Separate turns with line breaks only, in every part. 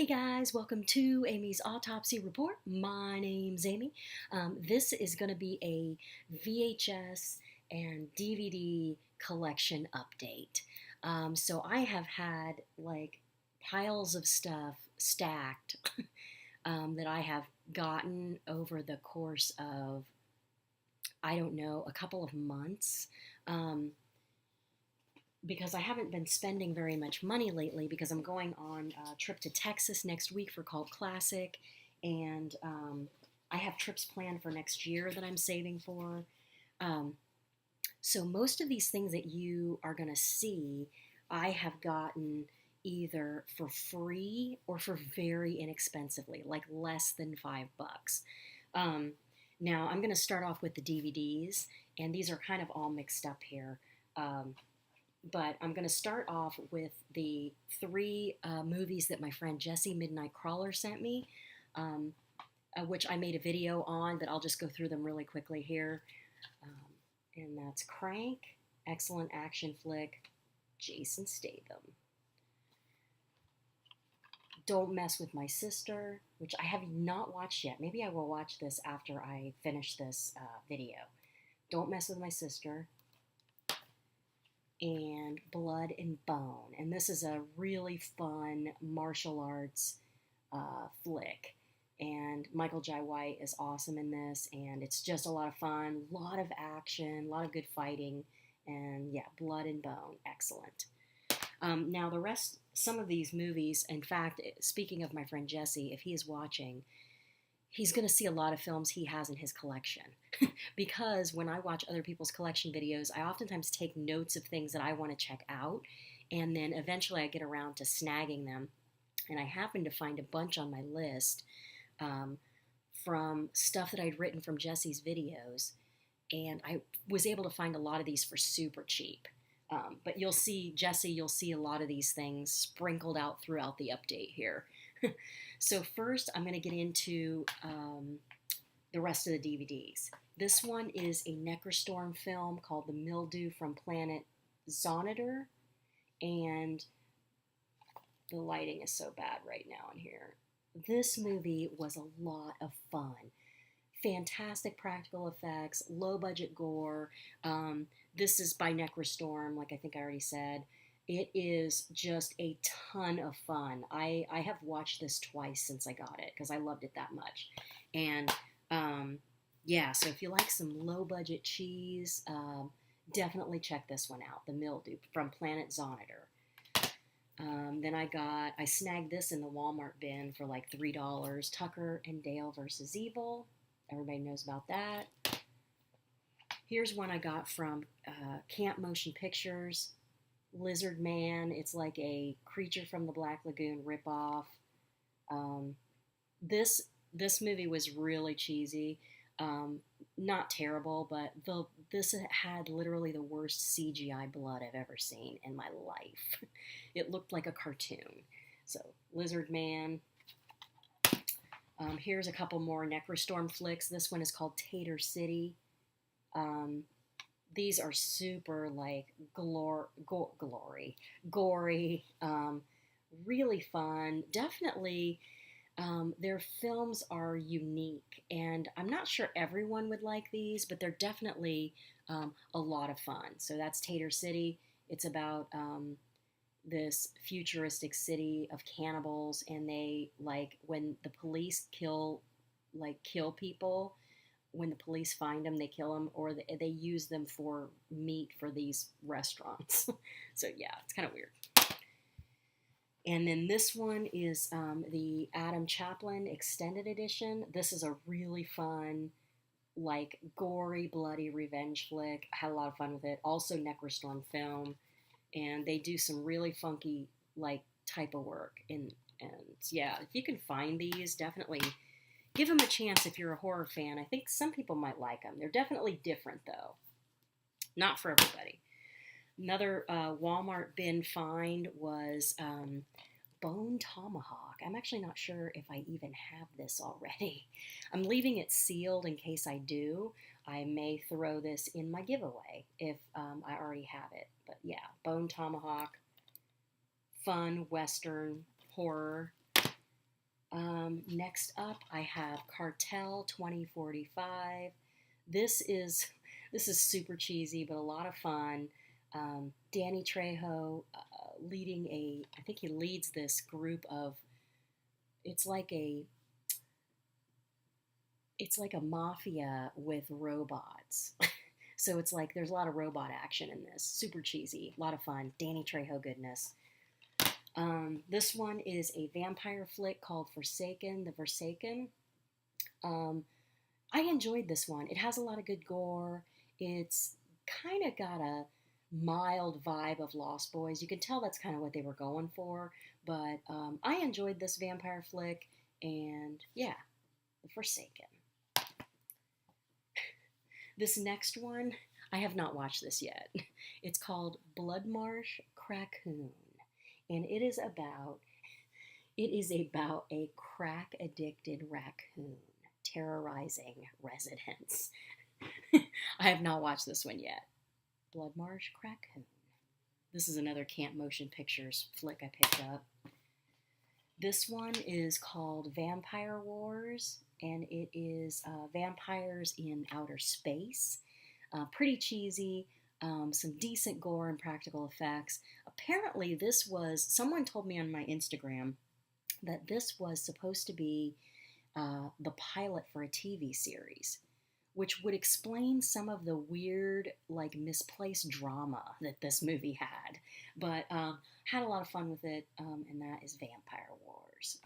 guys, welcome to Amy's Autopsy Report. My name's Amy. This is going to be a VHS and DVD collection update. So I have had like piles of stuff stacked that I have gotten over the course of, I don't know, a couple of months. Because I haven't been spending very much money lately because I'm going on a trip to Texas next week for Cult Classic, and I have trips planned for next year that I'm saving for. So most of these things that you are going to see, I have gotten either for free or for very inexpensively, like less than $5. Now I'm going to start off with the DVDs, and these are kind of all mixed up here. But I'm going to start off with the three movies that my friend Jessie Midnight Crawler sent me, which I made a video on, but I'll just go through them really quickly here. And that's Crank, excellent action flick, Jason Statham. Don't Mess with My Sister, which I have not watched yet. Maybe I will watch this after I finish this video. Don't Mess with My Sister. And Blood and Bone. And this is a really fun martial arts flick. And Michael Jai White is awesome in this, and it's just a lot of fun, a lot of action, a lot of good fighting, and yeah, Blood and Bone, excellent. Now the rest, some of these movies, in fact, speaking of my friend Jesse, if he is watching, he's going to see a lot of films he has in his collection. Because when I watch other people's collection videos, I oftentimes take notes of things that I want to check out, and then eventually I get around to snagging them. And I happened to find a bunch on my list from stuff that I'd written from Jesse's videos, and I was able to find a lot of these for super cheap. But you'll see, Jesse, you'll see a lot of these things sprinkled out throughout the update here. So first, I'm going to get into the rest of the DVDs. This one is a Necrostorm film called The Mildew from Planet Zonator, and the lighting is so bad right now in here. This movie was a lot of fun. Fantastic practical effects, low budget gore. This is by Necrostorm, like I think I already said. It is just a ton of fun. I have watched this twice since I got it because I loved it that much. And yeah, so if you like some low budget cheese, definitely check this one out, The Mildew from Planet Zonator. Then I snagged this in the Walmart bin for like $3, Tucker and Dale versus Evil. Everybody knows about that. Here's one I got from Camp Motion Pictures, Lizard Man. It's like a Creature from the Black Lagoon ripoff. This movie was really cheesy. Not terrible, but this had literally the worst CGI blood I've ever seen in my life. It looked like a cartoon. So, Lizard Man. Here's a couple more Necrostorm flicks. This one is called Tater City. These are super like gory, really fun. Definitely, their films are unique, and I'm not sure everyone would like these, but they're definitely a lot of fun. So that's Tater City. It's about this futuristic city of cannibals, and they, like, when the police kill people, when the police find them, they kill them, or they use them for meat for these restaurants. So yeah, it's kind of weird. And then this one is the Adam Chaplin Extended Edition. This is a really fun, like, gory, bloody revenge flick. I had a lot of fun with it. Also Necrostorm film. And they do some really funky, like, type of work. And yeah, if you can find these, definitely give them a chance if you're a horror fan. I think some people might like them. They're definitely different, though. Not for everybody. Another Walmart bin find was Bone Tomahawk. I'm actually not sure if I even have this already. I'm leaving it sealed in case I do. I may throw this in my giveaway if I already have it. But yeah, Bone Tomahawk, fun, Western, horror. Next up, I have Cartel 2045. This is this is super cheesy, but a lot of fun. Danny Trejo leading I think he leads this group of. It's like a it's like a mafia with robots. So it's like there's a lot of robot action in this. Super cheesy, a lot of fun. Danny Trejo goodness. This one is a vampire flick called Forsaken, The Forsaken. Um, I enjoyed this one. It has a lot of good gore. It's kind of got a mild vibe of Lost Boys. You can tell that's kind of what they were going for. But I enjoyed this vampire flick, and yeah, The Forsaken. This next one, I have not watched this yet. It's called Bloodmarsh Crackoon, and it is about a crack addicted raccoon terrorizing residents. I have not watched this one yet. Bloodmarsh Crackoon. This is another Camp Motion Pictures flick I picked up. This one is called Vampire Wars, and it is vampires in outer space. Pretty cheesy, some decent gore and practical effects. Apparently, someone told me on my Instagram that this was supposed to be the pilot for a TV series, which would explain some of the weird, like, misplaced drama that this movie had. But had a lot of fun with it, and that is Vampire Wars.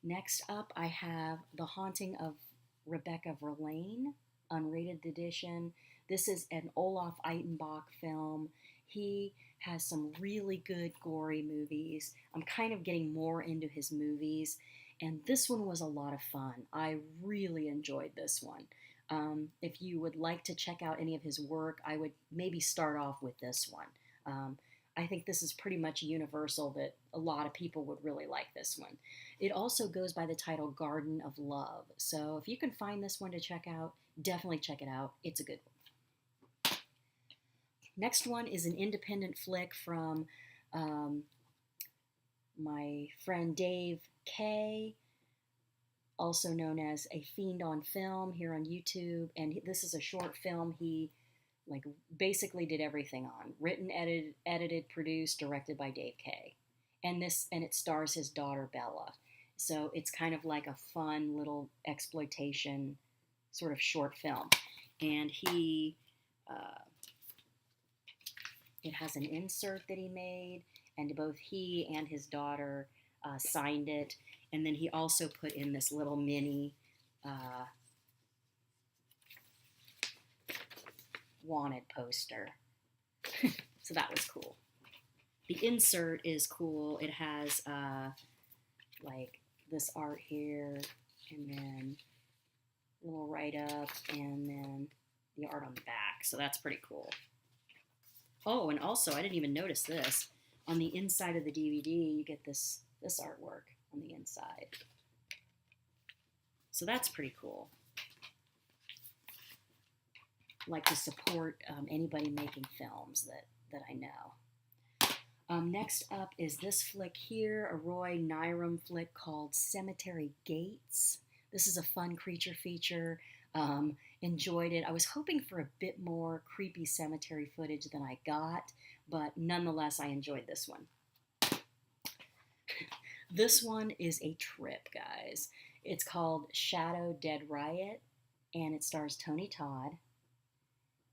Next up, I have The Haunting of Rebecca Verlaine, unrated edition. This is an Olaf Eitenbach film. He has some really good gory movies. I'm kind of getting more into his movies, and this one was a lot of fun. I really enjoyed this one. If you would like to check out any of his work, I would maybe start off with this one. I think this is pretty much universal that a lot of people would really like this one. It also goes by the title Garden of Love. So if you can find this one to check out, definitely check it out. It's a good one. Next one is an independent flick from my friend Dave K, also known as A Fiend on Film here on YouTube. And this is a short film he like basically did everything on. Written, edited, produced, directed by Dave K. And it stars his daughter Bella. So it's kind of like a fun little exploitation sort of short film. And it has an insert that he made, and both he and his daughter signed it. And then he also put in this little mini wanted poster. So that was cool. The insert is cool. It has like this art here, and then a little write-up, and then the art on the back. So that's pretty cool. Oh, and also, I didn't even notice this. On the inside of the DVD, you get this artwork on the inside. So that's pretty cool. Like to support anybody making films that I know. Next up is this flick here, a Roy Nyrum flick called Cemetery Gates. This is a fun creature feature. Enjoyed it. I was hoping for a bit more creepy cemetery footage than I got, but nonetheless, I enjoyed this one. This one is a trip, guys. It's called Shadow Dead Riot, and it stars Tony Todd.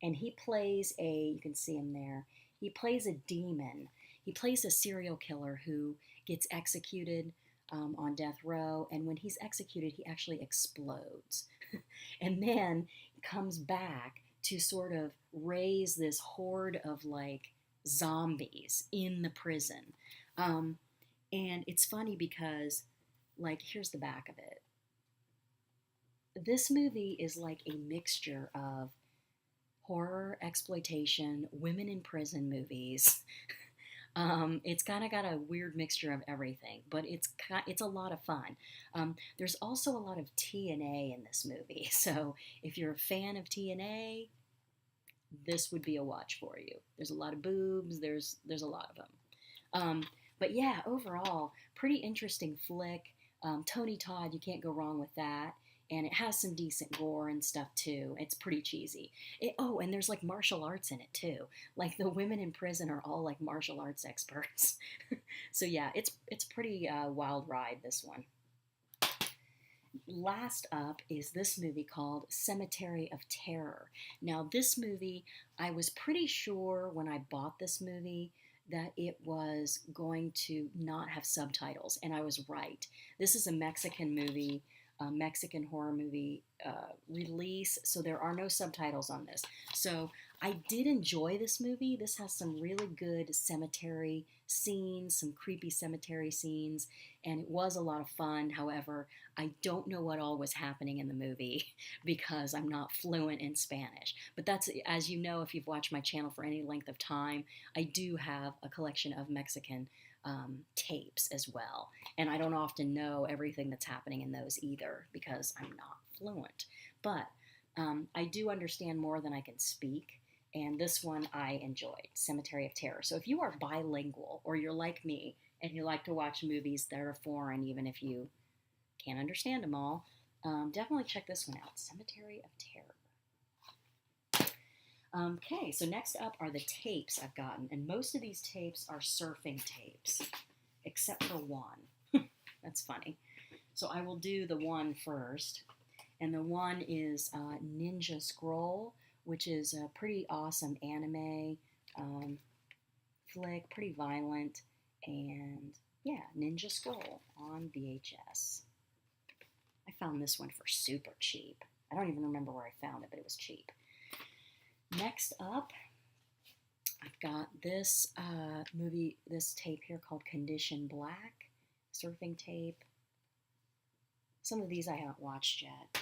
And he plays you can see him there, he plays a demon. He plays a serial killer who gets executed on death row, and when he's executed, he actually explodes. And then comes back to sort of raise this horde of like zombies in the prison. And it's funny because, like, here's the back of it. This movie is like a mixture of horror, exploitation, women in prison movies. It's kind of got a weird mixture of everything, but it's a lot of fun. There's also a lot of TNA in this movie, so if you're a fan of TNA, this would be a watch for you. There's a lot of boobs. There's a lot of them. But yeah, overall, pretty interesting flick. Tony Todd, you can't go wrong with that. And it has some decent gore and stuff too. It's pretty cheesy. Oh, and there's like martial arts in it too. Like the women in prison are all like martial arts experts. So yeah, it's pretty wild ride, this one. Last up is this movie called Cemetery of Terror. Now, this movie, I was pretty sure when I bought this movie that it was going to not have subtitles, and I was right. This is a Mexican movie, a Mexican horror movie release, so there are no subtitles on this. So I did enjoy this movie. This has some really good cemetery scenes, some creepy cemetery scenes, and it was a lot of fun. However, I don't know what all was happening in the movie because I'm not fluent in Spanish. But that's, as you know, if you've watched my channel for any length of time, I do have a collection of Mexican tapes as well. And I don't often know everything that's happening in those either because I'm not fluent. But I do understand more than I can speak. And this one I enjoyed, Cemetery of Terror. So if you are bilingual or you're like me and you like to watch movies that are foreign, even if you can't understand them all, definitely check this one out, Cemetery of Terror. Okay, so next up are the tapes I've gotten, and most of these tapes are surfing tapes, except for one. That's funny. So I will do the one first, and the one is Ninja Scroll, which is a pretty awesome anime flick, pretty violent, and yeah, Ninja Scroll on VHS. I found this one for super cheap. I don't even remember where I found it, but it was cheap. Next up, I've got this this tape here called Condition Black, surfing tape. Some of these I haven't watched yet.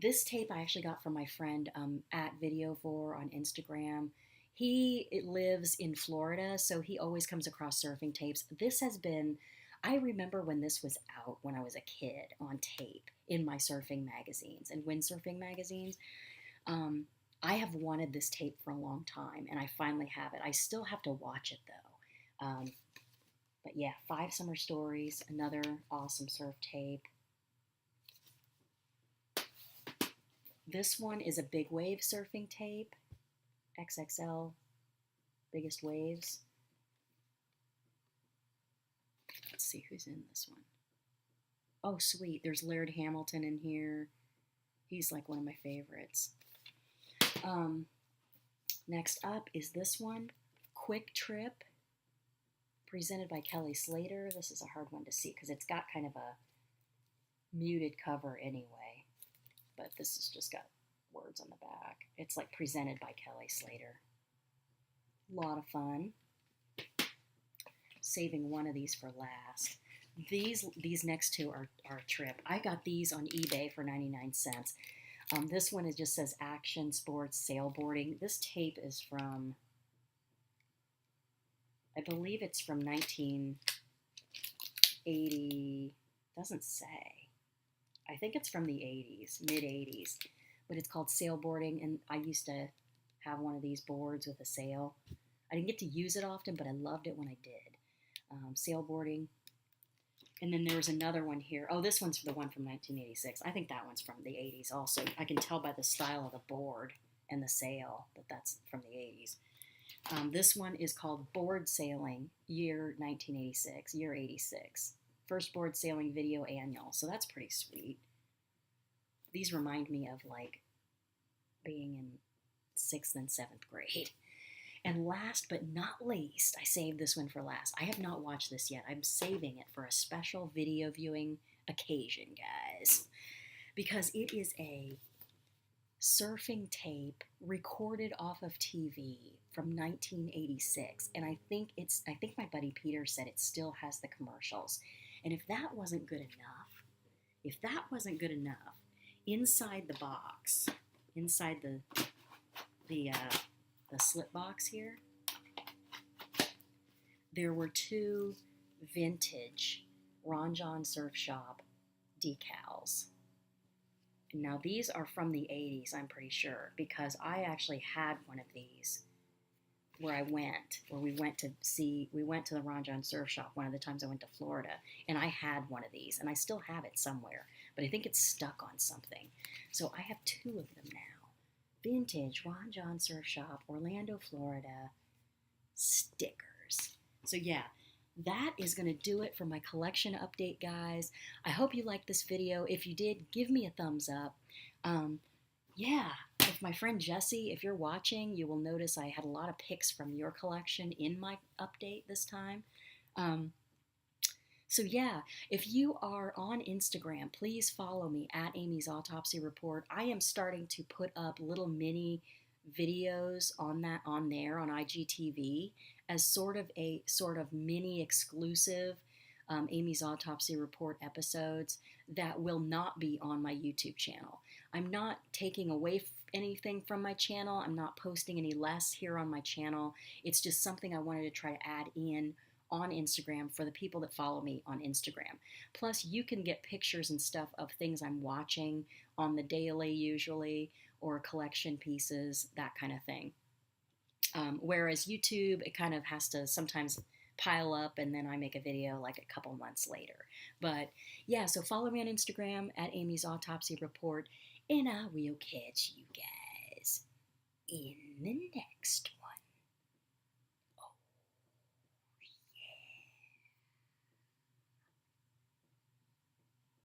This tape I actually got from my friend at Videovore on Instagram. He lives in Florida, so he always comes across surfing tapes. This has been, I remember when this was out when I was a kid on tape in my surfing magazines and windsurfing magazines. I have wanted this tape for a long time, and I finally have it. I still have to watch it, though. But yeah, 5 Summer Stories, another awesome surf tape. This one is a big wave surfing tape, XXL, biggest waves. Let's see who's in this one. Oh, sweet, there's Laird Hamilton in here. He's like one of my favorites. Next up is this one, Quick Trip, presented by Kelly Slater. This is a hard one to see because it's got kind of a muted cover anyway, but this has just got words on the back. It's like presented by Kelly Slater. A lot of fun. Saving one of these for last. These next two are a trip. I got these on eBay for 99 cents. This one, it just says Action Sports Sailboarding. This tape is from, I believe it's from 1980. Doesn't say. I think it's from the 80s, mid-80s. But it's called Sailboarding, and I used to have one of these boards with a sail. I didn't get to use it often, but I loved it when I did. Sailboarding. And then there was another one here. Oh, this one's the one from 1986. I think that one's from the 80s also. I can tell by the style of the board and the sail that that's from the 80s. This one is called Board Sailing, year 1986, year 86. First board sailing video annual. So that's pretty sweet. These remind me of like being in 6th and 7th grade. And last but not least, I saved this one for last. I have not watched this yet. I'm saving it for a special video viewing occasion, guys. Because it is a surfing tape recorded off of TV from 1986. And I think my buddy Peter said it still has the commercials. And if that wasn't good enough, inside the box, inside the slip box here, there were 2 vintage Ron John Surf Shop decals. And now these are from the 80s, I'm pretty sure, because I actually had one of these where I went, where we went to the Ron John Surf Shop one of the times I went to Florida, and I had one of these, and I still have it somewhere, but I think it's stuck on something. So I have two of them now. Vintage Ron John Surf Shop, Orlando, Florida stickers. So yeah, that is going to do it for my collection update, guys. I hope you liked this video. If you did, give me a thumbs up. Yeah, if my friend Jessie, if you're watching, you will notice I had a lot of pics from your collection in my update this time. Um, so yeah, if you are on Instagram, please follow me at Amy's Autopsy Report. I am starting to put up little mini videos on there on IGTV as sort of mini exclusive Amy's Autopsy Report episodes that will not be on my YouTube channel. I'm not taking away anything from my channel. I'm not posting any less here on my channel. It's just something I wanted to try to add in on Instagram for the people that follow me on Instagram. Plus, you can get pictures and stuff of things I'm watching on the daily usually, or collection pieces, that kind of thing. Whereas YouTube, it kind of has to sometimes pile up and then I make a video like a couple months later. But yeah, so follow me on Instagram at Amy's Autopsy Report, and I will catch you guys in the